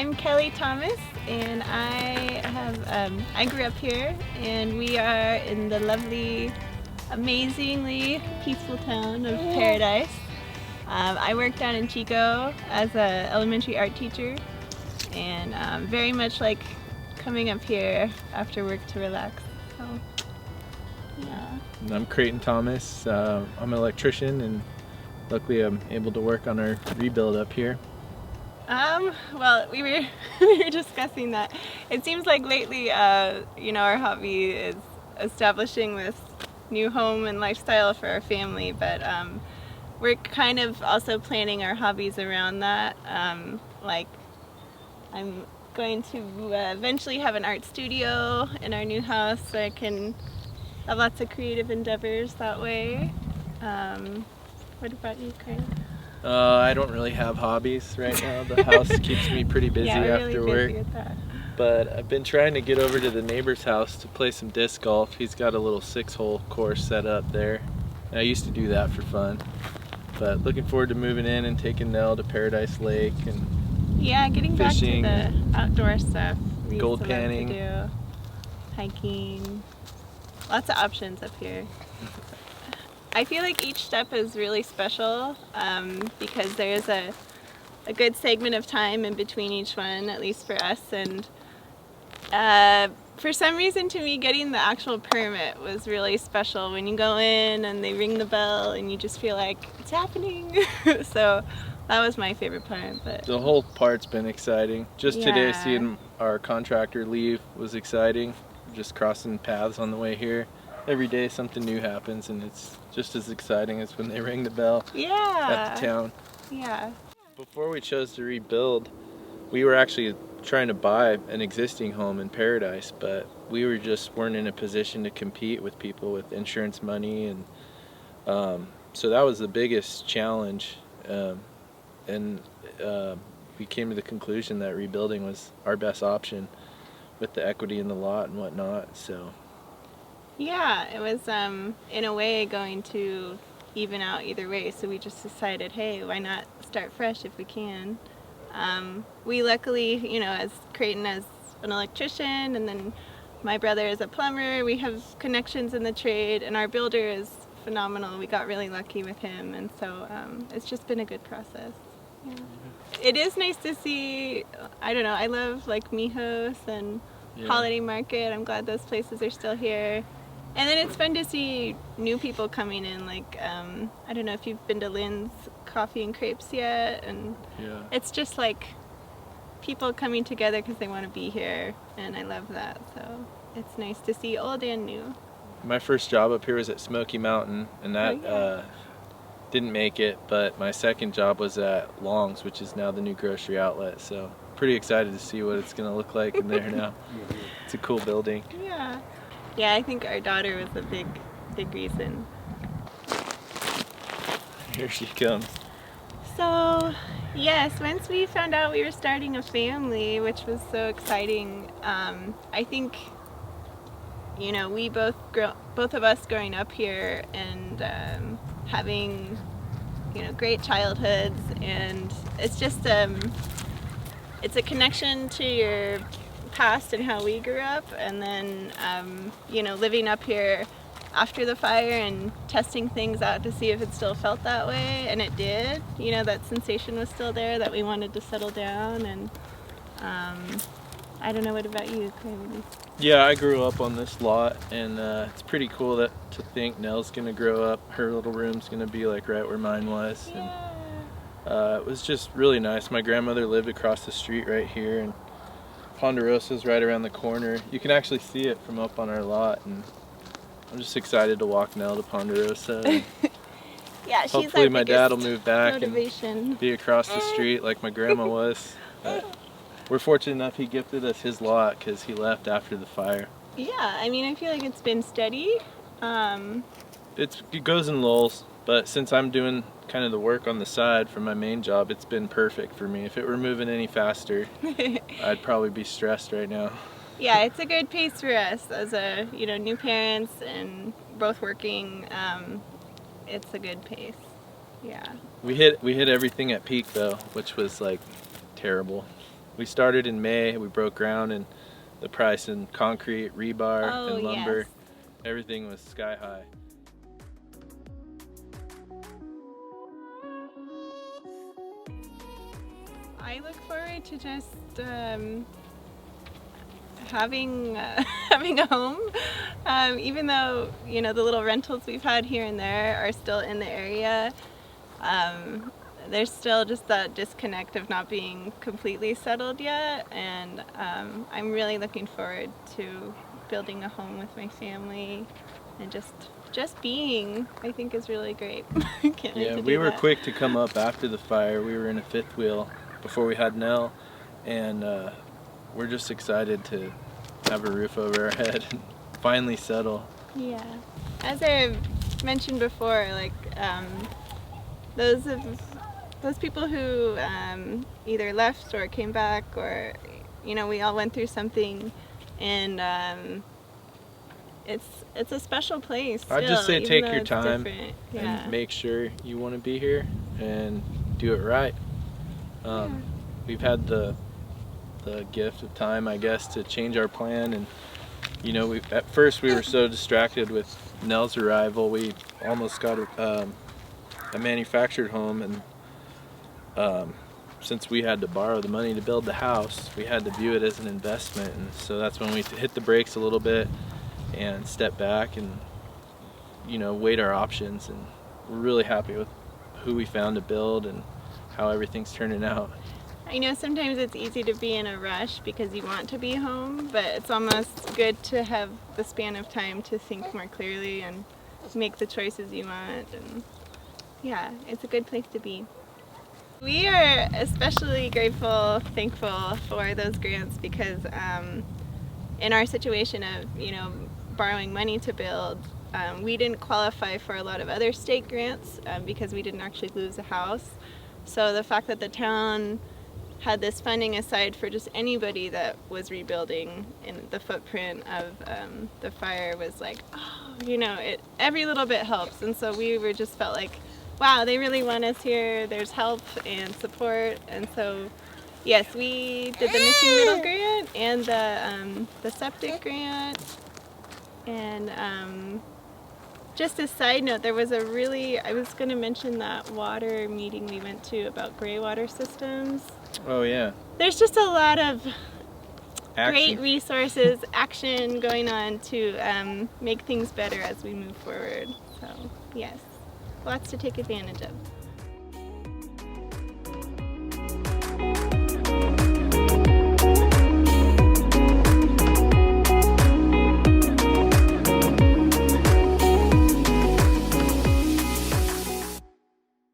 I'm Kelly Thomas, and I grew up here, and we are in the lovely, amazingly peaceful town of Paradise. I work down in Chico as an elementary art teacher, and very much like coming up here after work to relax. So, yeah. I'm Creighton Thomas. I'm an electrician, and luckily I'm able to work on our rebuild up here. Well, we were discussing that. It seems like lately, our hobby is establishing this new home and lifestyle for our family, but we're kind of also planning our hobbies around that. Like, I'm going to eventually have an art studio in our new house, so I can have lots of creative endeavors that way. What about you, Craig? I don't really have hobbies right now. The house keeps me pretty busy after work. Busy with that. But I've been trying to get over to the neighbor's house to play some disc golf. He's got a little 6-hole course set up there. And I used to do that for fun. But looking forward to moving in and taking Nell to Paradise Lake and getting fishing, back to the outdoor stuff. We gold used to love panning, to do hiking. Lots of options up here. I feel like each step is really special because there's a good segment of time in between each one, at least for us. And for some reason, to me, getting the actual permit was really special. When you go in and they ring the bell and you just feel like it's happening. So that was my favorite part. But the whole part's been exciting. Just today, seeing our contractor leave was exciting. Just crossing paths on the way here. Every day something new happens, and it's just as exciting as when they ring the bell at the town. Yeah. Before we chose to rebuild, we were actually trying to buy an existing home in Paradise, but we weren't in a position to compete with people with insurance money, and so that was the biggest challenge. And we came to the conclusion that rebuilding was our best option with the equity in the lot and whatnot. So. Yeah, it was in a way going to even out either way, so we just decided, hey, why not start fresh if we can. We luckily, as Creighton as an electrician, and then my brother is a plumber, we have connections in the trade, and our builder is phenomenal. We got really lucky with him, and so it's just been a good process. Yeah. It is nice to see, I don't know, I love like Mijos and Holiday Market. I'm glad those places are still here. And then it's fun to see new people coming in, like, I don't know if you've been to Lynn's Coffee and Crepes yet, and it's just like people coming together because they want to be here, and I love that, so it's nice to see old and new. My first job up here was at Smoky Mountain, and that didn't make it, but my second job was at Long's, which is now the new grocery outlet, so pretty excited to see what it's going to look like in there now. It's a cool building. Yeah, I think our daughter was a big reason. Here she comes. So, yes, once we found out we were starting a family, which was so exciting, I think, we both of us growing up here and having, great childhoods, and it's just, it's a connection to your past and how we grew up, and then living up here after the fire and testing things out to see if it still felt that way, and it did. That sensation was still there, that we wanted to settle down, and I don't know, what about you, Craig? Yeah, I grew up on this lot, and it's pretty cool to think Nell's gonna grow up, her little room's gonna be like right where mine was. And it was just really nice. My grandmother lived across the street right here, and Ponderosa's right around the corner. You can actually see it from up on our lot, and I'm just excited to walk Nell to Ponderosa. Yeah, she's hopefully my dad will move back motivation. And be across the street like my grandma was. But we're fortunate enough he gifted us his lot because he left after the fire. Yeah, I mean, I feel like it's been steady. It goes in lulls, but since I'm doing kind of the work on the side from my main job, it's been perfect for me. If it were moving any faster, I'd probably be stressed right now. Yeah, it's a good pace for us as new parents and both working. It's a good pace. Yeah. We hit everything at peak though, which was like terrible. We started in May, we broke ground, and the price in concrete, rebar, Oh, and lumber, yes. everything was sky high. I look forward to just having having a home, even though the little rentals we've had here and there are still in the area. There's still just that disconnect of not being completely settled yet, and I'm really looking forward to building a home with my family, and just being, I think, is really great. Can't wait Yeah, to we do were that. quick to come up after the fire. We were in a fifth wheel before we had Nell, and we're just excited to have a roof over our head and finally settle. Yeah, as I mentioned before, like those people who either left or came back, or we all went through something, and it's a special place. I'd just still, say even take though your it's time different. and Yeah. make sure you want to be here and do it right. We've had the gift of time, I guess, to change our plan, and at first we were so distracted with Nell's arrival, we almost got a manufactured home, and since we had to borrow the money to build the house, we had to view it as an investment, and so that's when we hit the brakes a little bit and step back and weighed our options, and we're really happy with who we found to build and how everything's turning out. I know sometimes it's easy to be in a rush because you want to be home, but it's almost good to have the span of time to think more clearly and make the choices you want. And yeah, it's a good place to be. We are especially grateful, thankful for those grants because in our situation of, borrowing money to build, we didn't qualify for a lot of other state grants because we didn't actually lose a house. So the fact that the town had this funding aside for just anybody that was rebuilding in the footprint of the fire was like, every little bit helps. And so we just felt like, wow, they really want us here. There's help and support. And so, yes, we did the missing middle grant and the septic grant. And just a side note, I was going to mention that water meeting we went to about gray water systems. Oh yeah. There's just a lot of Action. great resources, action going on to make things better as we move forward. So, yes, lots to take advantage of.